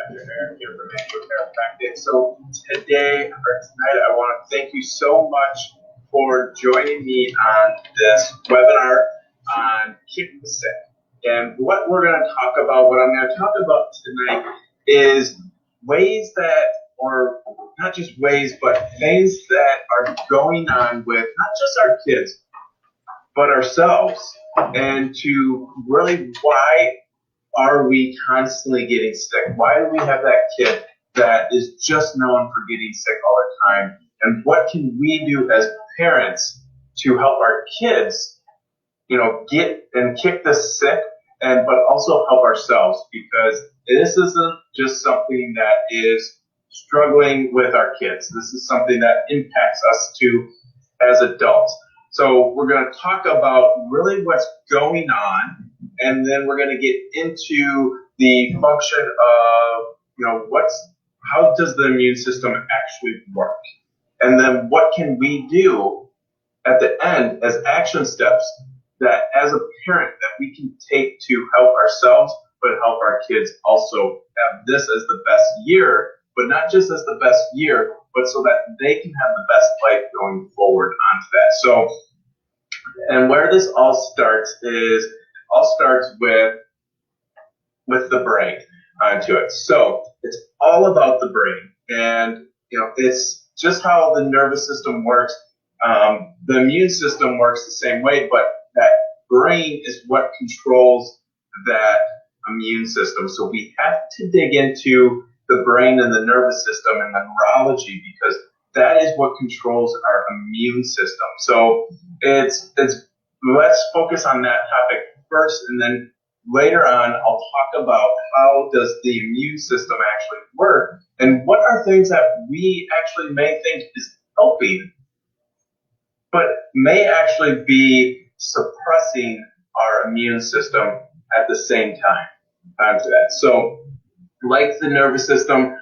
Dr. Eric here from Chiropractic. So today or tonight, I want to thank you so much for joining me on this webinar on Kick the Sick. And what we're going to talk about, what I'm going to talk about tonight is ways that, or not just ways, but things that are going on with not just our kids, but ourselves, and to really why are we constantly getting sick? Why do we have that kid that is just known for getting sick all the time? And what can we do as parents to help our kids, get and kick the sick, and but also help ourselves? Because this isn't just something that is struggling with our kids. This is something that impacts us too as adults. So we're going to talk about really what's going on, and then we're going to get into the function of, how does the immune system actually work? And then what can we do at the end as action steps that as a parent that we can take to help ourselves, but help our kids also have this as the best year, but not just as the best year, but so that they can have the best life going forward onto that. So, and where this all starts is, with the brain onto it. So it's all about the brain, and it's just how the nervous system works. The immune system works the same way, but that brain is what controls that immune system. So we have to dig into the brain and the nervous system and the neurology, because that is what controls our immune system. So let's focus on that topic first, and then later on I'll talk about how does the immune system actually work, and what are things that we actually may think is helping, but may actually be suppressing our immune system at the same time onto that. So like the nervous system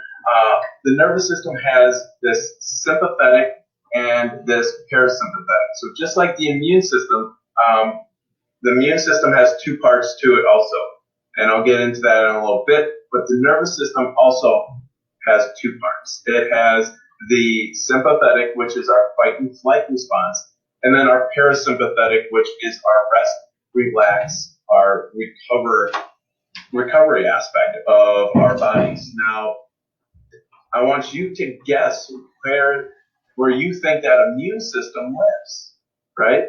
has this sympathetic and this parasympathetic. So just like the immune system has two parts to it also. And I'll get into that in a little bit, but the nervous system also has two parts. It has the sympathetic, which is our fight and flight response, and then our parasympathetic, which is our rest, relax, our recovery aspect of our bodies. Now, I want you to guess where you think that immune system lives, right?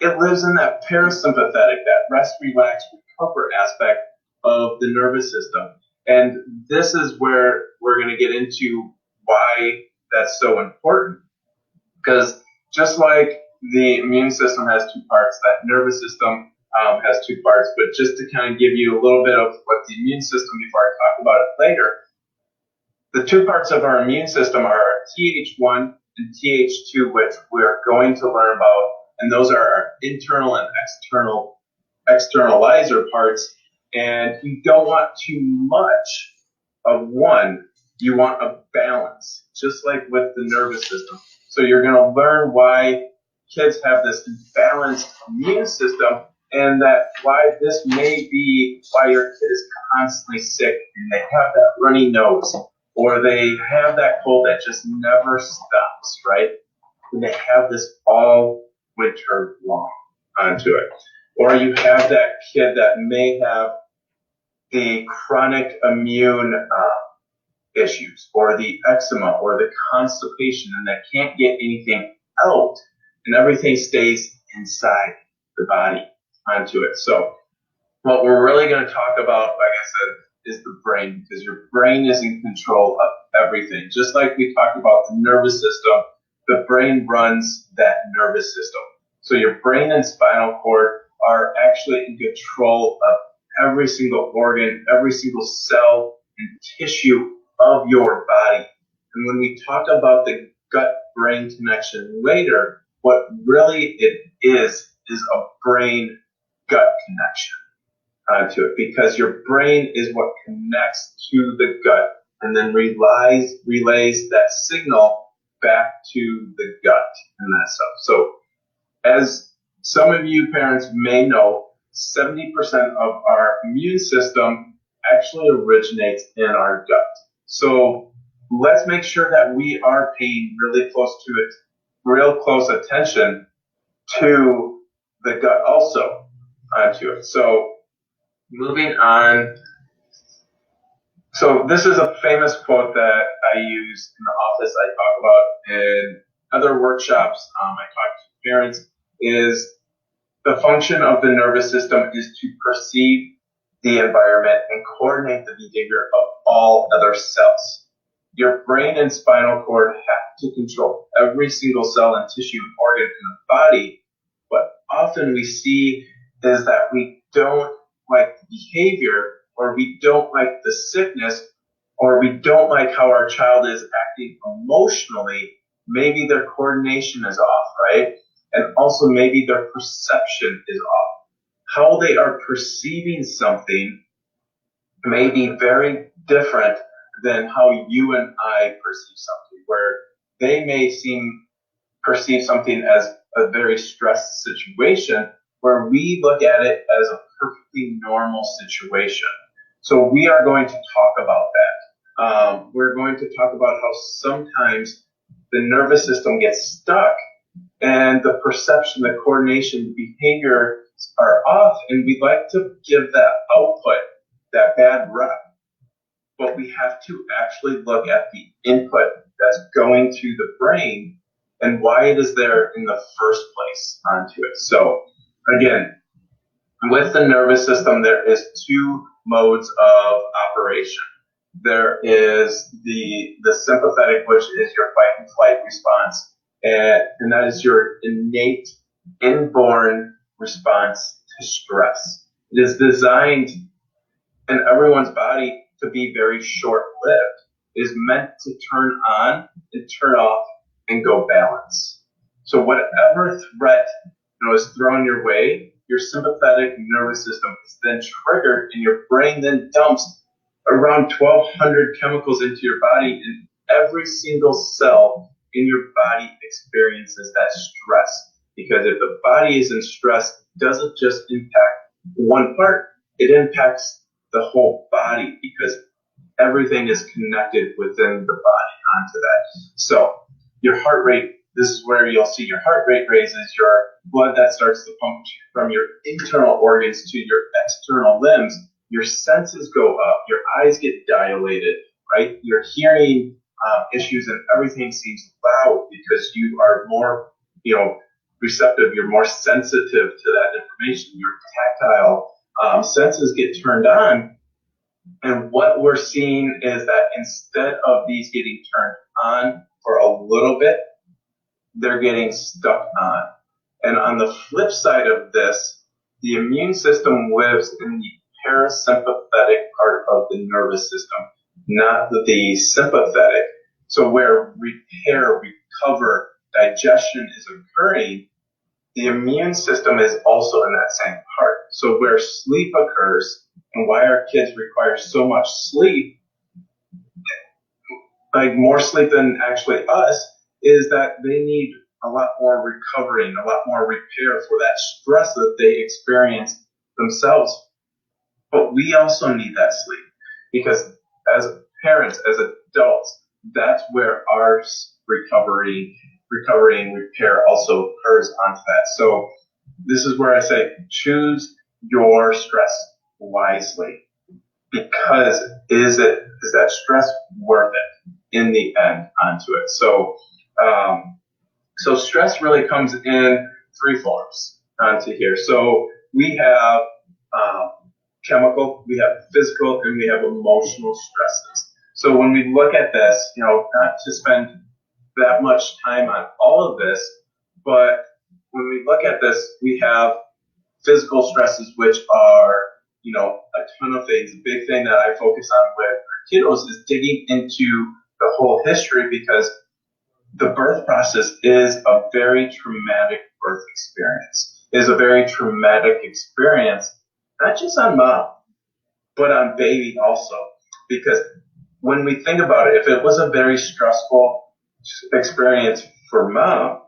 It lives in that parasympathetic, that rest, relax, recover aspect of the nervous system. And this is where we're going to get into why that's so important. Because just like the immune system has two parts, that nervous system has two parts. But just to kind of give you a little bit of what the immune system, before I talk about it later, the two parts of our immune system are Th1 and Th2, which we're going to learn about, and those are our internal and externalizer parts. And you don't want too much of one. You want a balance, just like with the nervous system. So you're going to learn why kids have this imbalanced immune system, and that why this may be why your kid is constantly sick and they have that runny nose, or they have that cold that just never stops, right? And they have this all winter long onto it. Or you have that kid that may have the chronic immune issues, or the eczema, or the constipation, and that can't get anything out, and everything stays inside the body onto it. So what we're really going to talk about, like I said, is the brain, because your brain is in control of everything. Just like we talked about the nervous system, the brain runs that nervous system. So your brain and spinal cord are actually in control of every single organ, every single cell and tissue of your body. And when we talk about the gut-brain connection later, what really it is a brain-gut connection to it, because your brain is what connects to the gut and then relays that signal back to the gut and that stuff. So as some of you parents may know, 70% of our immune system actually originates in our gut. So let's make sure that we are paying really close to it, real close attention to the gut also onto it. So moving on. So this is a famous quote that I use in the office. I talk about in other workshops. I talk to parents. Is the function of the nervous system is to perceive the environment and coordinate the behavior of all other cells. Your brain and spinal cord have to control every single cell and tissue and organ in the body. What often we see is that we don't like the behavior, or we don't like the sickness, or we don't like how our child is acting emotionally. Maybe their coordination is off, right? And also maybe their perception is off. How they are perceiving something may be very different than how you and I perceive something, where they may perceive something as a very stressed situation, where we look at it as a perfectly normal situation. So we are going to talk about that. We're going to talk about how sometimes the nervous system gets stuck and the perception, the coordination, the behavior are off, and we'd like to give that output, that bad rep. But we have to actually look at the input that's going to the brain and why it is there in the first place onto it. So again, with the nervous system, there is two modes of operation. There is the sympathetic, which is your fight and flight response, and that is your innate, inborn response to stress. It is designed in everyone's body to be very short-lived. It is meant to turn on and turn off and go balance. So whatever threat is thrown your way, your sympathetic nervous system is then triggered, and your brain then dumps around 1,200 chemicals into your body, and every single cell in your body experiences that stress. Because if the body is in stress, it doesn't just impact one part, it impacts the whole body, because everything is connected within the body onto that. So your heart rate, this is where you'll see your heart rate raises, your blood that starts to pump from your internal organs to your external limbs. Your senses go up, your eyes get dilated, right? Your hearing issues and everything seems loud because you are more, receptive. You're more sensitive to that information. Your tactile senses get turned on. And what we're seeing is that instead of these getting turned on for a little bit, they're getting stuck on. And on the flip side of this, the immune system lives in the parasympathetic part of the nervous system, not the sympathetic. So where repair, recover, digestion is occurring, the immune system is also in that same part. So where sleep occurs, and why our kids require so much sleep, like more sleep than actually us, is that they need a lot more recovering, a lot more repair for that stress that they experience themselves. But we also need that sleep, because as parents, as adults, that's where our recovery and repair also occurs onto that. So this is where I say, choose your stress wisely, because is that stress worth it in the end onto it? So stress really comes in three forms onto here. So we have chemical, we have physical, and we have emotional stresses. So when we look at this, not to spend that much time on all of this, but when we look at this, we have physical stresses, which are, a ton of things. The big thing that I focus on with our kiddos is digging into the whole history, because the birth process is a very traumatic birth experience. It is a very traumatic experience, not just on mom, but on baby also. Because when we think about it, if it was a very stressful experience for mom,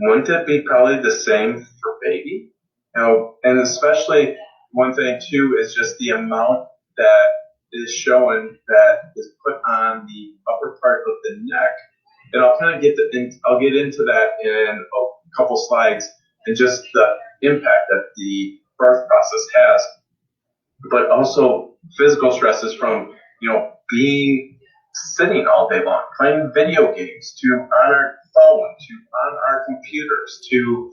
wouldn't it be probably the same for baby? And especially one thing too is just the amount that is showing that is put on the upper part of the neck. And I'll kind of I'll get into that in a couple slides and just the impact that the birth process has, but also physical stresses from, being sitting all day long, playing video games, to on our phone, to on our computers, to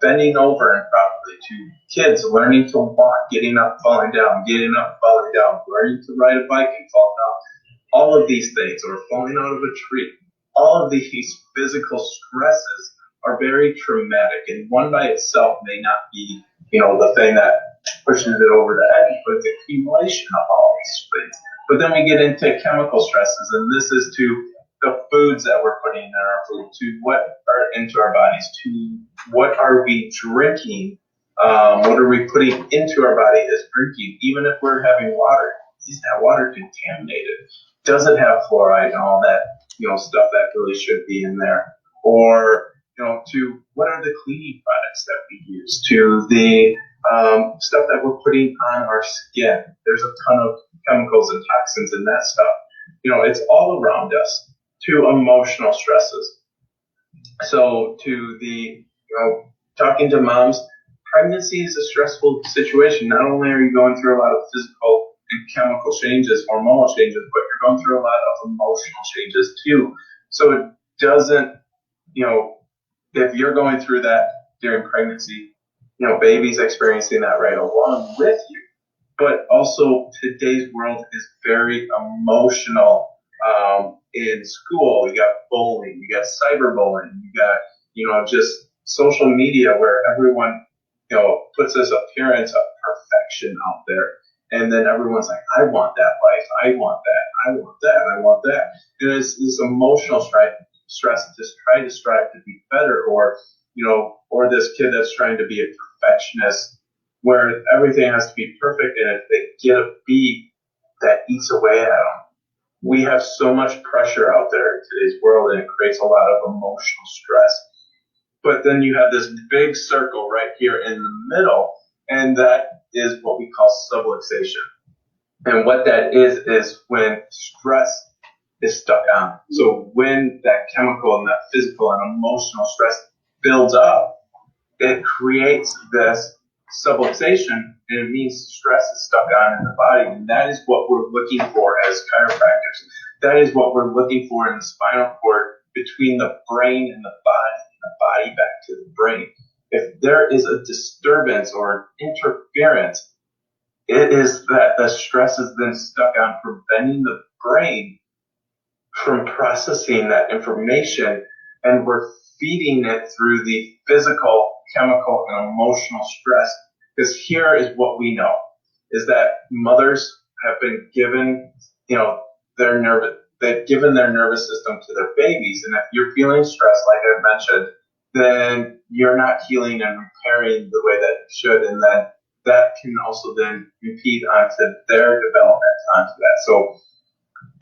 bending over improperly, to kids learning to walk, getting up, falling down, getting up, falling down, learning to ride a bike and fall down. All of these things, or falling out of a tree, all of these physical stresses are very traumatic, and one by itself may not be, the thing that pushes it over the edge, but it's the accumulation of all these things. But then we get into chemical stresses, and this is to the foods that we're putting in our food, to what are into our bodies, to what are we drinking, what are we putting into our body as drinking. Even if we're having water, is that water contaminated? Does it have fluoride and all that, stuff that really should be in there? Or, to what are the cleaning products that we use, to the stuff that we're putting on our skin. There's a ton of chemicals and toxins in that stuff. It's all around us. To emotional stresses. So to the, talking to moms, pregnancy is a stressful situation. Not only are you going through a lot of physical and chemical changes, hormonal changes, but you're going through a lot of emotional changes too. So it doesn't, if you're going through that during pregnancy, baby's experiencing that right along with you. But also today's world is very emotional. In school, you got bullying, you got cyberbullying, you got, just social media where everyone, puts this appearance of perfection out there. And then everyone's like, I want that life. I want that. I want that. I want that. And it's this emotional stress to try to strive to be better, or, or this kid that's trying to be a perfectionist where everything has to be perfect. And if they get a B, that eats away at them. We have so much pressure out there in today's world, and it creates a lot of emotional stress. But then you have this big circle right here in the middle, and that is what we call subluxation. And what that is when stress is stuck on. So when that chemical and that physical and emotional stress builds up, it creates this subluxation, and it means stress is stuck on in the body. And that is what we're looking for as chiropractors. That is what we're looking for in the spinal cord, between the brain and the body back to the brain. If there is a disturbance or interference, it is that the stress is then stuck on preventing the brain from processing that information, and we're feeding it through the physical, chemical, and emotional stress. Because here is what we know, is that mothers have been given, they've given their nervous system to their babies. And if you're feeling stressed, like I mentioned, then you're not healing and repairing the way that it should. And then that can also then impede onto their development onto that. So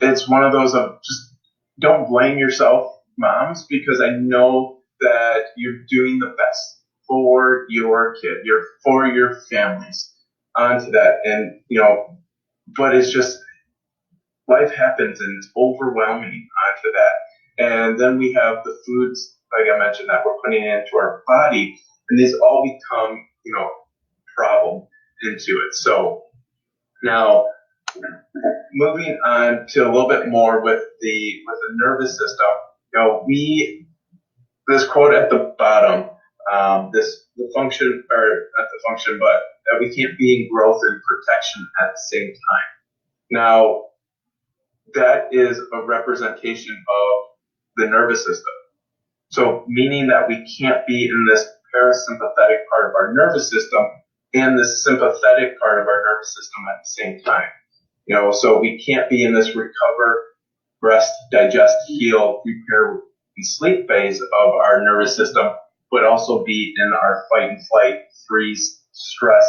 it's one of those of just don't blame yourself, moms, because I know that you're doing the best for your kid, for your families onto that. And, but it's just, life happens and it's overwhelming onto that. And then we have the foods, like I mentioned, that we're putting into our body, and these all become, problem into it. So now moving on to a little bit more with the nervous system, this quote at the bottom, the function, or not the function, but that we can't be in growth and protection at the same time. Now, that is a representation of the nervous system. So meaning that we can't be in this parasympathetic part of our nervous system and the sympathetic part of our nervous system at the same time. So we can't be in this recover, rest, digest, heal, repair, and sleep phase of our nervous system, but also be in our fight and flight, freeze, stress,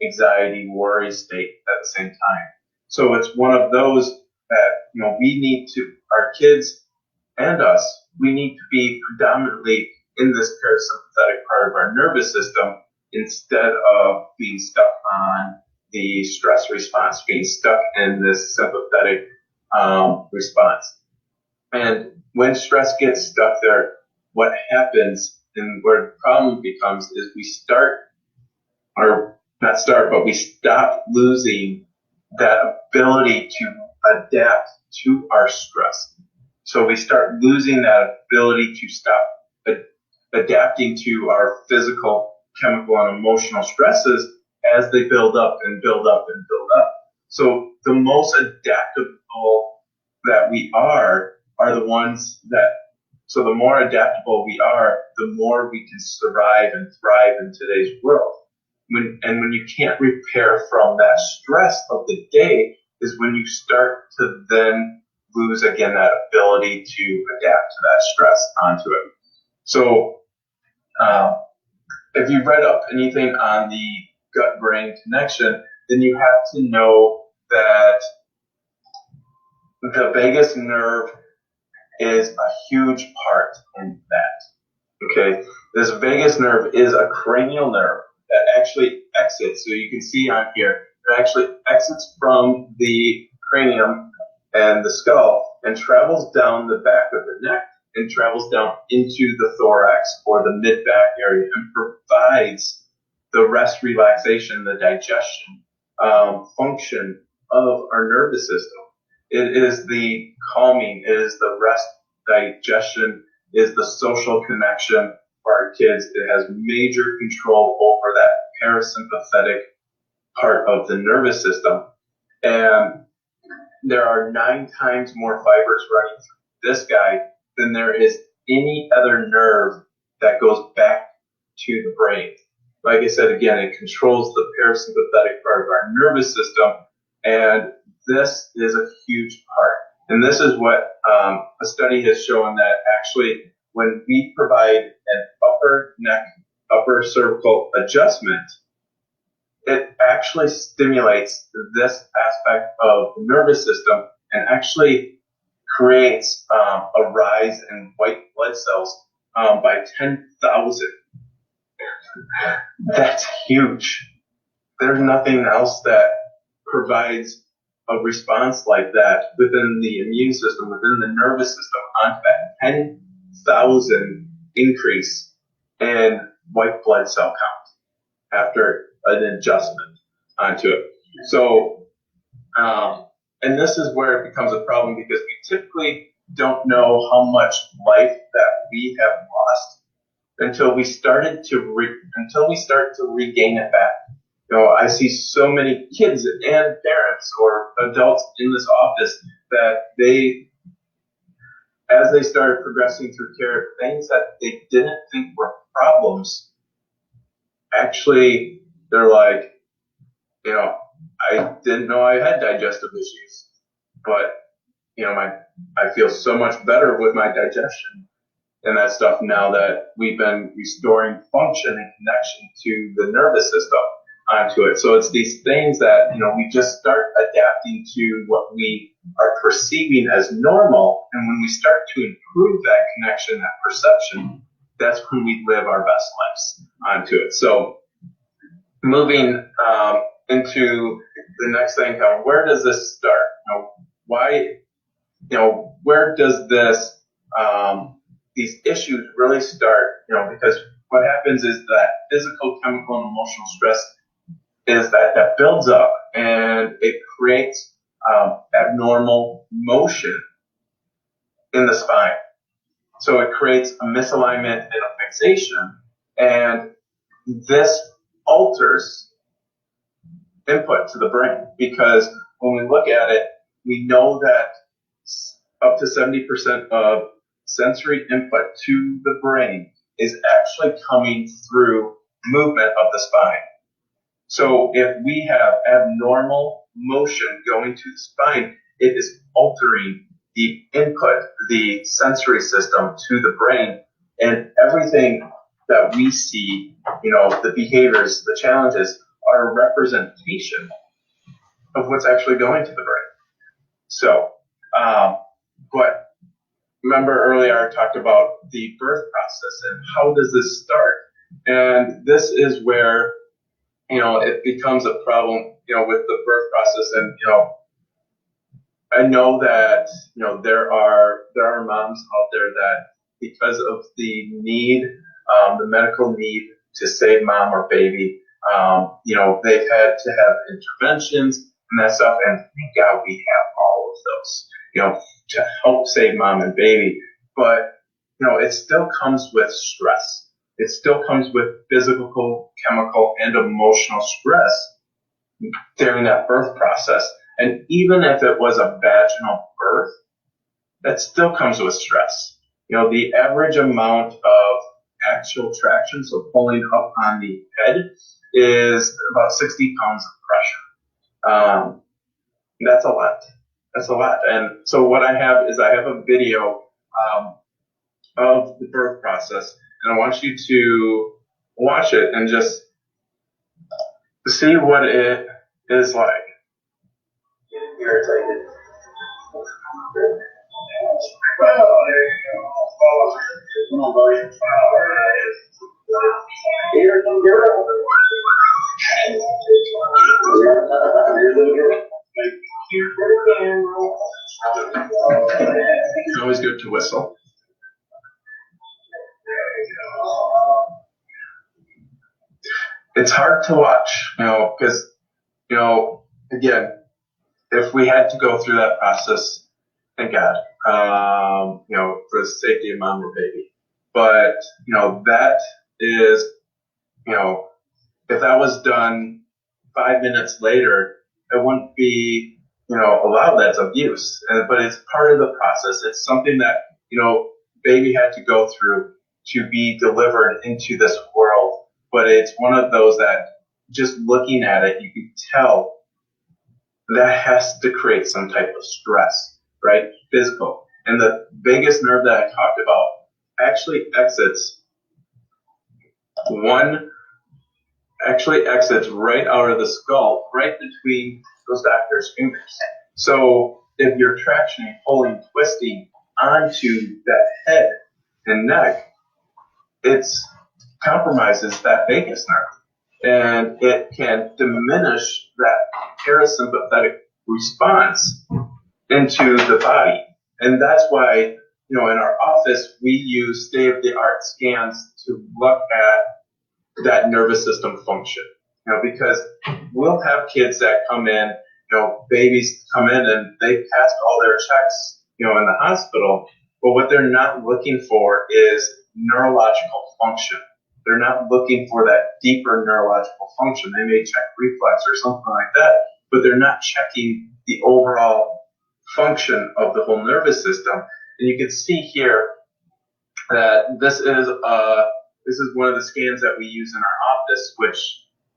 anxiety, worry state at the same time. So it's one of those that, we need to, our kids and us, we need to be predominantly in this parasympathetic part of our nervous system instead of being stuck on the stress response, being stuck in this sympathetic response. And when stress gets stuck there, what happens and where the problem becomes is we stop losing that ability to adapt to our stress. So we start losing that ability to stop adapting to our physical, chemical, and emotional stresses as they build up and build up and build up. So the most adaptable that we are the ones that, so the more adaptable we are, the more we can survive and thrive in today's world. When you can't repair from that stress of the day is when you start to then lose again that ability to adapt to that stress onto it. So if you've read up anything on the gut-brain connection, then you have to know that the vagus nerve is a huge part in that. Okay, this vagus nerve is a cranial nerve that actually exits. So you can see on here, it actually exits from the cranium and the skull and travels down the back of the neck and travels down into the thorax or the mid-back area and provides the rest, relaxation, the digestion function of our nervous system. It is the calming, it is the rest, digestion, is the social connection for our kids. It has major control over that parasympathetic part of the nervous system. And there are 9 times more fibers running through this guy than there is any other nerve that goes back to the brain. Like I said, again, it controls the parasympathetic part of our nervous system, and this is a huge part. And this is what a study has shown, that actually when we provide an upper neck, upper cervical adjustment, it actually stimulates this aspect of the nervous system and actually creates a rise in white blood cells by 10,000. That's huge. There's nothing else that provides a response like that within the immune system, within the nervous system, onto that 10,000 increase in white blood cell count after an adjustment onto it. So, and this is where it becomes a problem, because we typically don't know how much life that we have lost until we start to regain it back. You know, I see so many kids and parents or adults in this office that as they started progressing through care, things that they didn't think were problems, actually, they're like, you know, I didn't know I had digestive issues, but, you know, I feel so much better with my digestion and that stuff now that we've been restoring function and connection to the nervous system onto it. So it's these things that, you know, we just start adapting to what we are perceiving as normal. And when we start to improve that connection, that perception, that's when we live our best lives onto it. So moving into the next thing, where does this start? You know, why, you know, where does this, these issues really start? You know, because what happens is that physical, chemical, and emotional stress is that builds up and it creates abnormal motion in the spine. So it creates a misalignment and a fixation, and this alters input to the brain, because when we look at it, we know that up to 70% of sensory input to the brain is actually coming through movement of the spine. So if we have abnormal motion going to the spine, it is altering the input, the sensory system to the brain, and everything that we see, you know, the behaviors, the challenges, are a representation of what's actually going to the brain. So, but remember earlier I talked about the birth process and how does this start? And this is where, you know, it becomes a problem with the birth process, and I know that there are moms out there that, because of the need, the medical need to save mom or baby, they've had to have interventions and that stuff, and thank God we have all of those, to help save mom and baby. But it still comes with stress. It still comes with physical, chemical, and emotional stress during that birth process. And even if it was a vaginal birth, that still comes with stress. The average amount of axial traction, so pulling up on the head, is about 60 pounds of pressure. That's a lot. That's a lot. And so what I have is a video of the birth process, and I want you to watch it and just see what it is like. Getting irritated. Well, there you go. Come on, buddy. Here's some girl. Here's little girl. Cute for the camera. It's always good to whistle. It's hard to watch, because, again, if we had to go through that process, thank God, for the safety of mom or baby. But, that is, if that was done 5 minutes later, it wouldn't be, allowed. That's abuse. But it's part of the process. It's something that, baby had to go through to be delivered into this world. But it's one of those that, just looking at it, you can tell that has to create some type of stress, right? Physical. And the vagus nerve that I talked about actually exits right out of the skull, right between those doctor's fingers. So if you're tractioning, pulling, twisting onto that head and neck, it compromises that vagus nerve, and it can diminish that parasympathetic response into the body. And that's why, in our office, we use state-of-the-art scans to look at that nervous system function. Because we'll have kids that come in, babies come in and they passed all their checks, in the hospital, but what they're not looking for is neurological function. They're not looking for that deeper neurological function. They may check reflex or something like that, but they're not checking the overall function of the whole nervous system. And you can see here that this is one of the scans that we use in our office, which,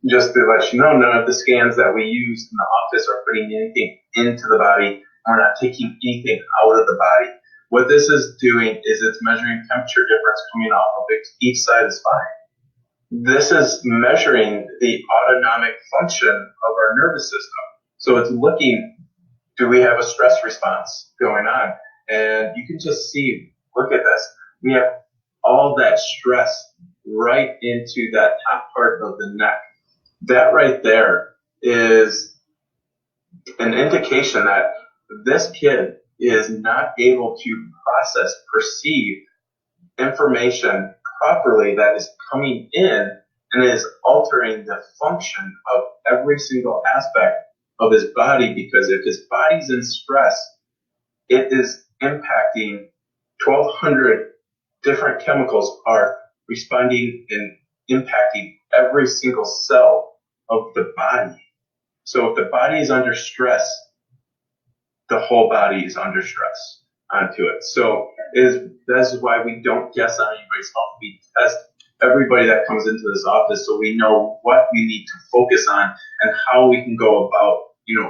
just to let you know, none of the scans that we use in the office are putting anything into the body. We're not taking anything out of the body. What this is doing is it's measuring temperature difference coming off of each side of the spine. This is measuring the autonomic function of our nervous system. So it's looking, do we have a stress response going on? And you can just see, look at this. We have all that stress right into that top part of the neck. That right there is an indication that this kid is not able to perceive information properly that is coming in and is altering the function of every single aspect of his body, because if his body's in stress, it is impacting 1,200 different chemicals are responding and impacting every single cell of the body. So if the body is under stress, the whole body is under stress onto it. So this is why we don't guess on anybody's health. We test everybody that comes into this office so we know what we need to focus on and how we can go about,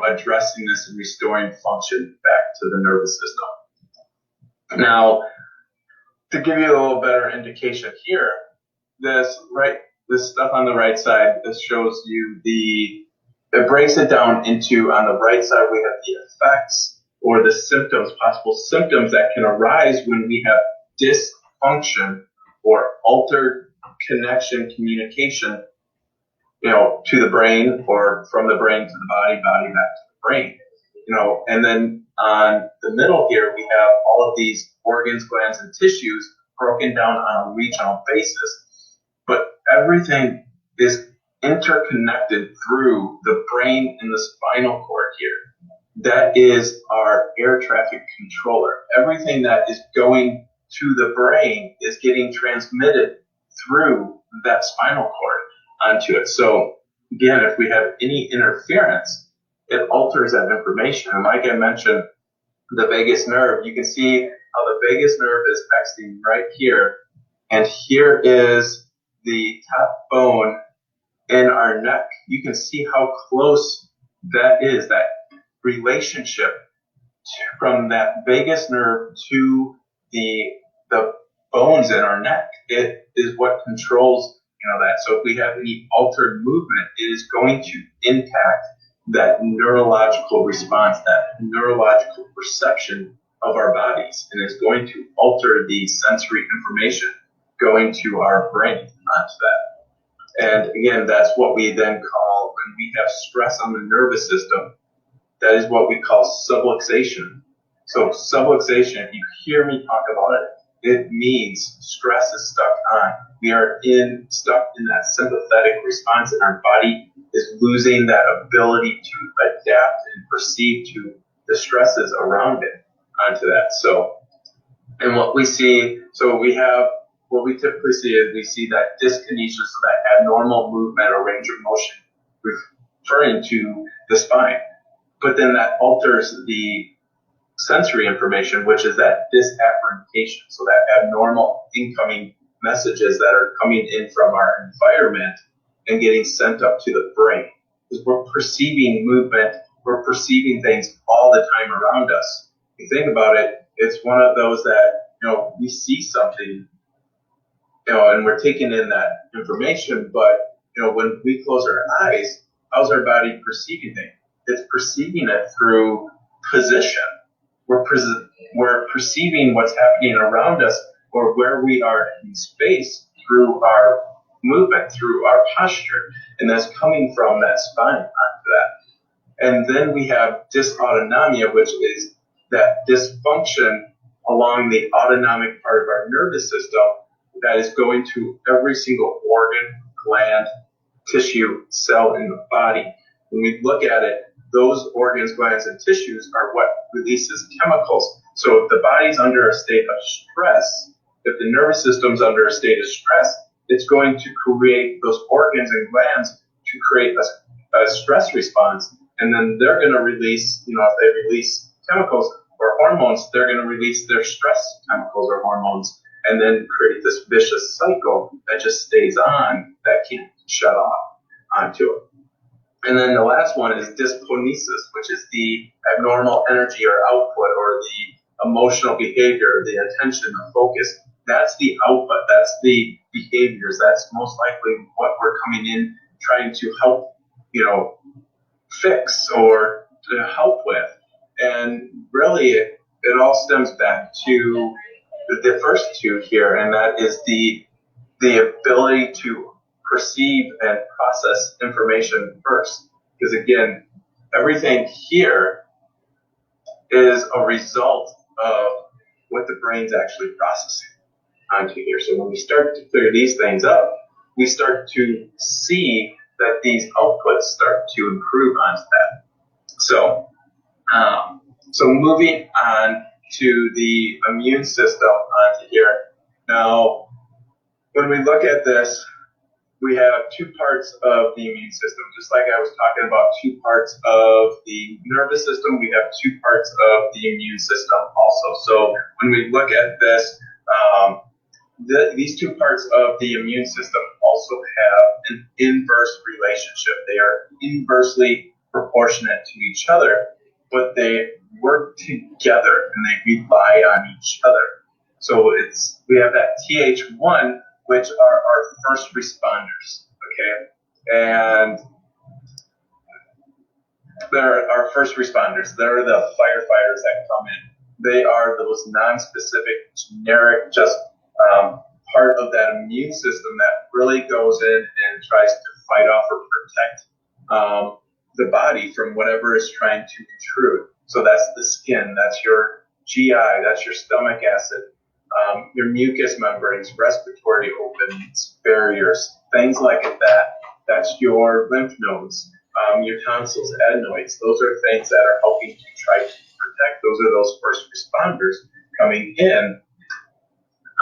addressing this and restoring function back to the nervous system. Now, to give you a little better indication here, this stuff on the right side, this shows you it breaks it down into, on the right side, we have the effects or the symptoms, possible symptoms that can arise when we have dysfunction or altered connection communication to the brain, or from the brain to the body, body back to the brain. And then on the middle here, we have all of these organs, glands, and tissues broken down on a regional basis. But everything is interconnected through the brain and the spinal cord here. That is our air traffic controller. Everything that is going to the brain is getting transmitted through that spinal cord onto it. So again, if we have any interference, it alters that information. And like I mentioned, the vagus nerve, you can see how the vagus nerve is exiting right here. And here is the top bone in our neck. You can see how close that is, that relationship from that vagus nerve to the bones in our neck. It is what controls that. So if we have any altered movement, it is going to impact that neurological response, that neurological perception of our bodies, and it's going to alter the sensory information going to our brain onto that. And again, that's what we then call, when we have stress on the nervous system, that is what we call subluxation. So subluxation, if you hear me talk about it, it means stress is stuck on. We are stuck in that sympathetic response, and our body is losing that ability to adapt and perceive to the stresses around it onto that. So, and what we see, what we typically see is we see that dyskinesia, so that abnormal movement or range of motion, referring to the spine. But then that alters the sensory information, which is that disapprobation, so that abnormal incoming messages that are coming in from our environment and getting sent up to the brain. Because we're perceiving movement, we're perceiving things all the time around us. If you think about it, it's one of those that, we see something, and we're taking in that information, but, when we close our eyes, how's our body perceiving things? It's perceiving it through position. We're perceiving what's happening around us, or where we are in space, through our movement, through our posture, and that's coming from that spine onto that. And then we have dysautonomia, which is that dysfunction along the autonomic part of our nervous system that is going to every single organ, gland, tissue, cell in the body. When we look at it, those organs, glands, and tissues are what releases chemicals. So if the body's under a state of stress, if the nervous system's under a state of stress, it's going to create those organs and glands to create a stress response. And then they're going to release, if they release chemicals or hormones, they're going to release their stress chemicals or hormones, and then create this vicious cycle that just stays on, that can't shut off onto it. And then the last one is dysphonesis, which is the abnormal energy or output, or the emotional behavior, the attention, the focus. That's the output. That's the behaviors. That's most likely what we're coming in trying to help, fix or to help with. And really, it all stems back to the first two here, and that is the ability to perceive and process information first. Because again, everything here is a result of what the brain's actually processing onto here. So when we start to clear these things up, we start to see that these outputs start to improve onto that. So, so moving on to the immune system onto here. Now, when we look at this, we have two parts of the immune system. Just like I was talking about two parts of the nervous system, we have two parts of the immune system also. So when we look at this, these two parts of the immune system also have an inverse relationship. They are inversely proportionate to each other, but they work together and they rely on each other. So we have that Th1, which are our first responders, okay? And they're our first responders. They're the firefighters that come in. They are those non-specific, generic, just part of that immune system that really goes in and tries to fight off or protect the body from whatever is trying to intrude. So that's the skin, that's your GI, that's your stomach acid, your mucous membranes, respiratory openings, barriers, things like that. That's your lymph nodes, your tonsils, adenoids. Those are things that are helping to try to protect. Those are those first responders coming in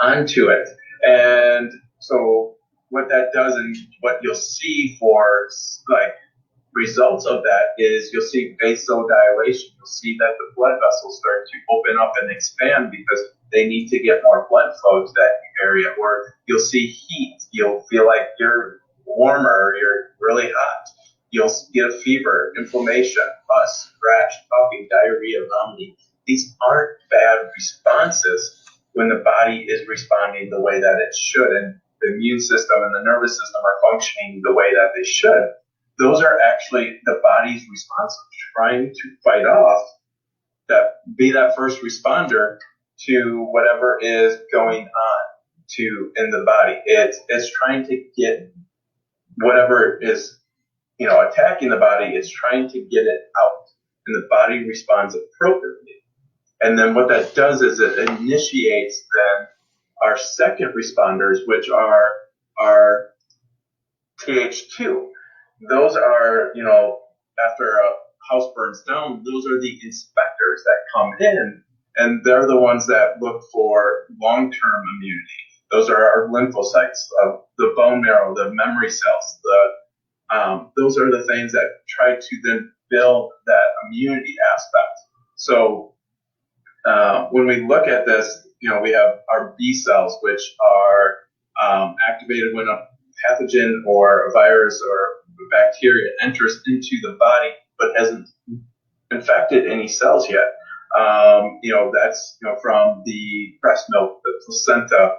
onto it. And so what that does, and what you'll see for like results of that, is you'll see vasodilation. You'll see that the blood vessels start to open up and expand because they need to get more blood flow to that area. Or you'll see heat. You'll feel like you're warmer, or you're really hot. You'll get a fever, inflammation, pus, rash, coughing, diarrhea, vomiting. These aren't bad responses when the body is responding the way that it should, and the immune system and the nervous system are functioning the way that they should. Those are actually the body's response of trying to fight off that, be that first responder to whatever is going on in the body. It's trying to get whatever is, attacking the body. It's trying to get it out, and the body responds appropriately. And then what that does is it initiates then our second responders, which are our Th2. Those are, after a house burns down, those are the inspectors that come in, and they're the ones that look for long-term immunity. Those are our lymphocytes, the bone marrow, the memory cells. Those are the things that try to then build that immunity aspect. So when we look at this, we have our B cells, which are activated when a pathogen or a virus or a bacteria enters into the body but hasn't infected any cells yet. That's from the breast milk, the placenta,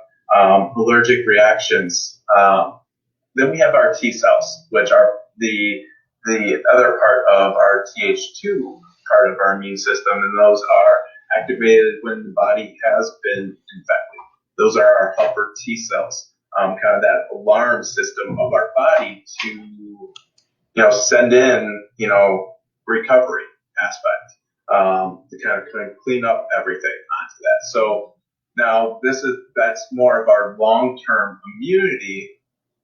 allergic reactions. Then we have our T cells, which are the other part of our Th2 part of our immune system, and those are activated when the body has been infected. Those are our helper T cells, kind of that alarm system of our body to, send in, recovery aspect, to kind of clean up everything onto that. So now that's more of our long-term immunity,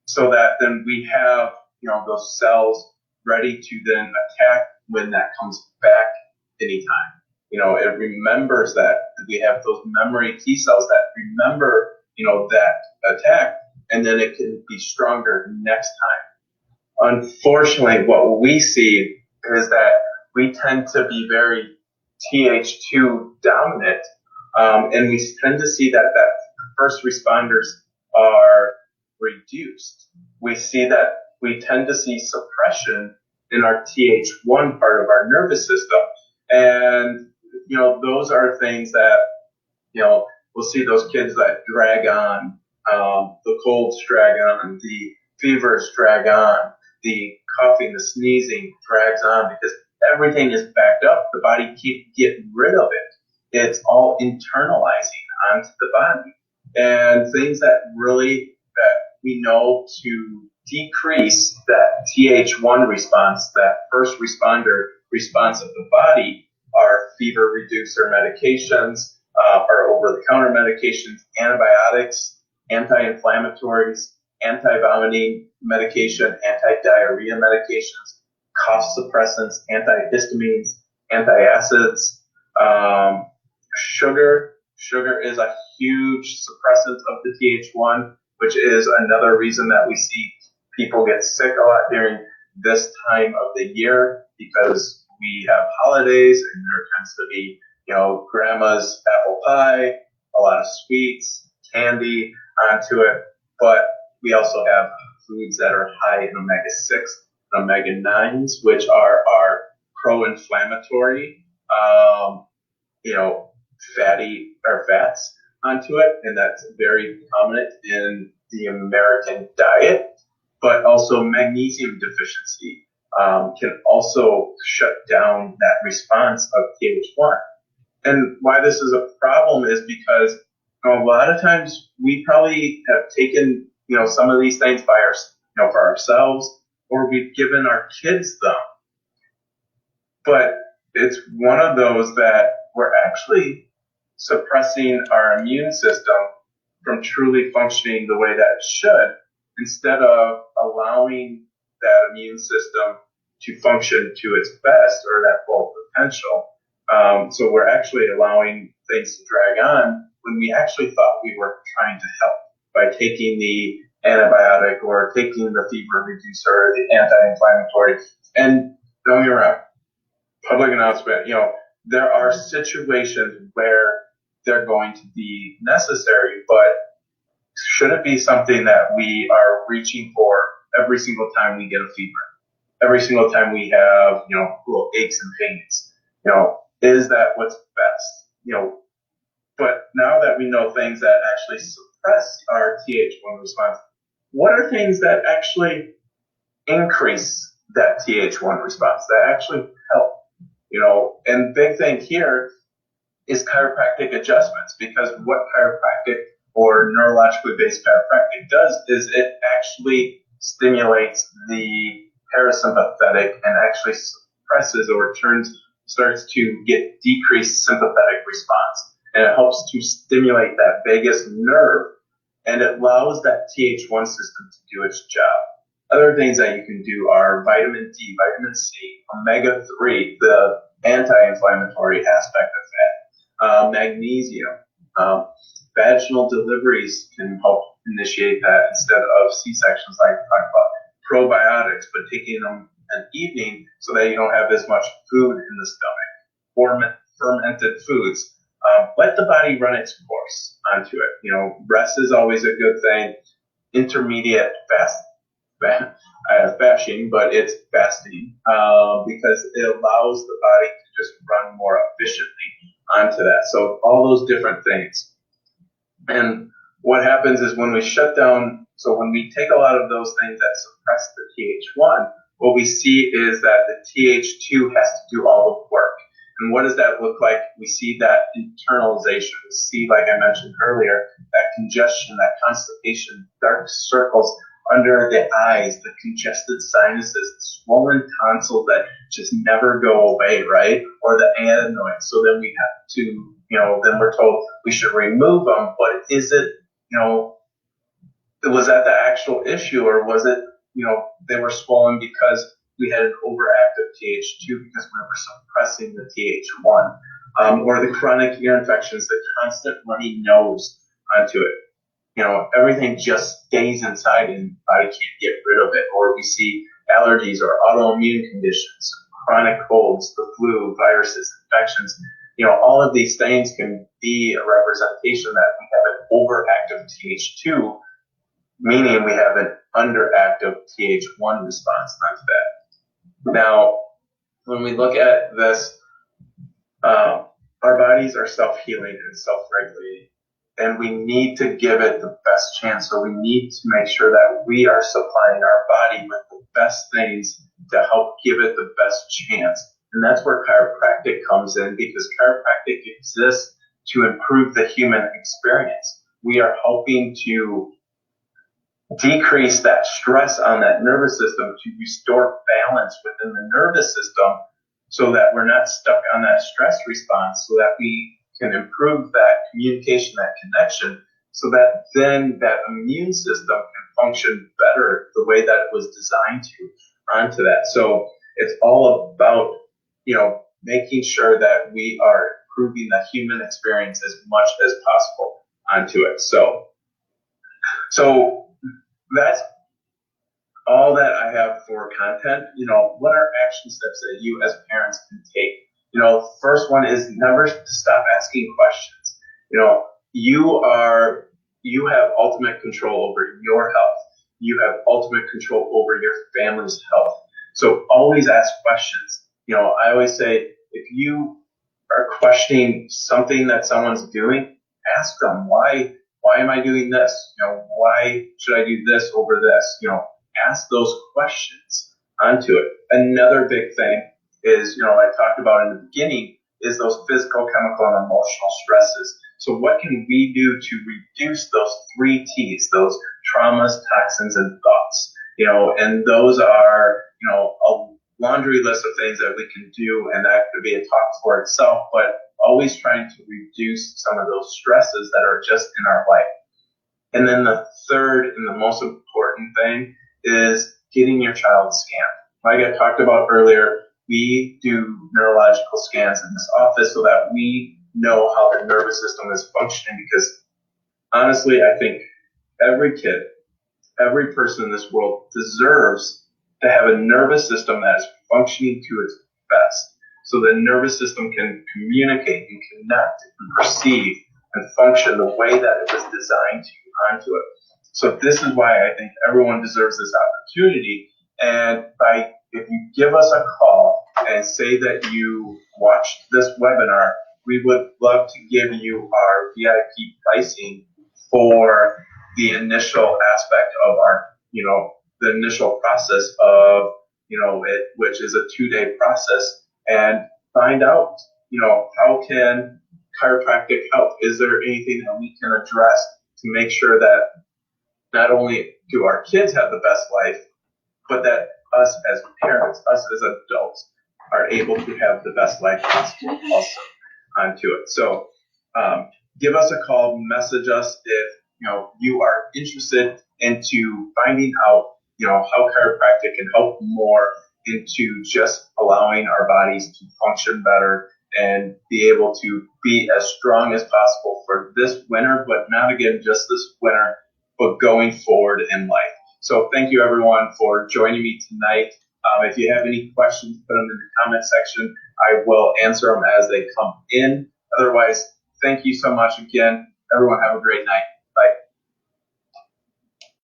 so that then we have, those cells ready to then attack when that comes back anytime. It remembers that we have those memory T cells that remember, that attack, and then it can be stronger next time. Unfortunately, what we see is that we tend to be very Th2 dominant, and we tend to see that first responders are reduced. We see that we tend to see suppression in our Th1 part of our nervous system, and those are things that, we'll see those kids that drag on, the colds drag on, the fevers drag on, the coughing, the sneezing drags on, because everything is backed up. The body can't get rid of it. It's all internalizing onto the body. And things that we know to decrease that Th1 response, that first responder response of the body, are fever reducer medications, or over-the-counter medications, antibiotics, anti-inflammatories, anti-vomiting medication, anti-diarrhea medications, cough suppressants, antihistamines, antacids, sugar. Sugar is a huge suppressant of the Th1, which is another reason that we see people get sick a lot during this time of the year, because we have holidays and there tends to be, grandma's apple pie, a lot of sweets, candy onto it. But we also have foods that are high in omega-6 and omega-9s, which are our pro-inflammatory, fatty or fats onto it. And that's very prominent in the American diet. But also magnesium deficiency can also shut down that response of Th1. And why this is a problem is because a lot of times we probably have taken, some of these things for ourselves, or we've given our kids them. But it's one of those that we're actually suppressing our immune system from truly functioning the way that it should, instead of allowing that immune system to function to its best or that full potential. So we're actually allowing things to drag on when we actually thought we were trying to help by taking the antibiotic or taking the fever reducer or the anti-inflammatory. And don't get me wrong, public announcement, there are situations where they're going to be necessary, but should it be something that we are reaching for every single time we get a fever, every single time we have, little aches and pains? Is that what's best? But now that we know things that actually suppress our Th1 response, what are things that actually increase that Th1 response, that actually help? And big thing here is chiropractic adjustments, because what chiropractic or neurologically based chiropractic does is it actually stimulates the parasympathetic and actually suppresses or starts to get decreased sympathetic response. And it helps to stimulate that vagus nerve, and it allows that Th1 system to do its job. Other things that you can do are vitamin D, vitamin C, omega-3, the anti-inflammatory aspect of that, magnesium. Vaginal deliveries can help initiate that instead of C-sections like we talked about. Probiotics, but taking them an evening so that you don't have as much food in the stomach. Fermented foods. Let the body run its course onto it. Rest is always a good thing. Intermediate fasting, but it's fasting, because it allows the body to just run more efficiently onto that. So all those different things. And what happens is when we shut down, so when we take a lot of those things that suppress the Th1, what we see is that the Th2 has to do all the work. And what does that look like? We see that internalization. We see, like I mentioned earlier, that congestion, that constipation, dark circles under the eyes, the congested sinuses, the swollen tonsils that just never go away, right? Or the adenoids. So then we have to, then we're told we should remove them, but is it, was that the actual issue, or was it, they were swollen because we had an overactive Th2 because we were suppressing the Th1, or the chronic ear infections, the constant runny nose onto it. Everything just stays inside and the body can't get rid of it. Or we see allergies or autoimmune conditions, chronic colds, the flu, viruses, infections. All of these things can be a representation that we have an overactive Th2, meaning we have an underactive Th1 response onto that. Now, when we look at this, our bodies are self-healing and self-regulating, and we need to give it the best chance. So we need to make sure that we are supplying our body with the best things to help give it the best chance. And that's where chiropractic comes in, because chiropractic exists to improve the human experience. We are helping to decrease that stress on that nervous system, to restore balance within the nervous system so that we're not stuck on that stress response, so that we can improve that communication, that connection, so that then that immune system can function better the way that it was designed to onto that. So it's all about, making sure that we are improving the human experience as much as possible onto it. So that's all that I have for content. What are action steps that you as parents can take? First one is never to stop asking questions. You have ultimate control over your health. You have ultimate control over your family's health. So always ask questions. I always say, if you are questioning something that someone's doing, ask them, why am I doing this? Why should I do this over this? Ask those questions onto it. Another big thing is, I talked about in the beginning, is those physical, chemical, and emotional stresses. So what can we do to reduce those 3 T's, those traumas, toxins, and thoughts? And those are, a laundry list of things that we can do, and that could be a talk for itself, but always trying to reduce some of those stresses that are just in our life. And then the third and the most important thing is getting your child scanned. Like I talked about earlier, we do neurological scans in this office so that we know how the nervous system is functioning, because honestly, I think every kid, every person in this world deserves to have a nervous system that is functioning to its best. So the nervous system can communicate and connect and perceive and function the way that it was designed to onto it. So this is why I think everyone deserves this opportunity. And if you give us a call and say that you watched this webinar, we would love to give you our VIP pricing for the initial aspect of our, the initial process of, which is a 2-day process, and find out, how can chiropractic help? Is there anything that we can address to make sure that not only do our kids have the best life, but that us as parents, us as adults, are able to have the best life possible also onto it. So give us a call, message us if you are interested into finding out how chiropractic can help more into just allowing our bodies to function better and be able to be as strong as possible for this winter, but not again just this winter, but going forward in life. So thank you everyone for joining me tonight. If you have any questions, put them in the comment section. I will answer them as they come in. Otherwise, thank you so much again. Everyone have a great night.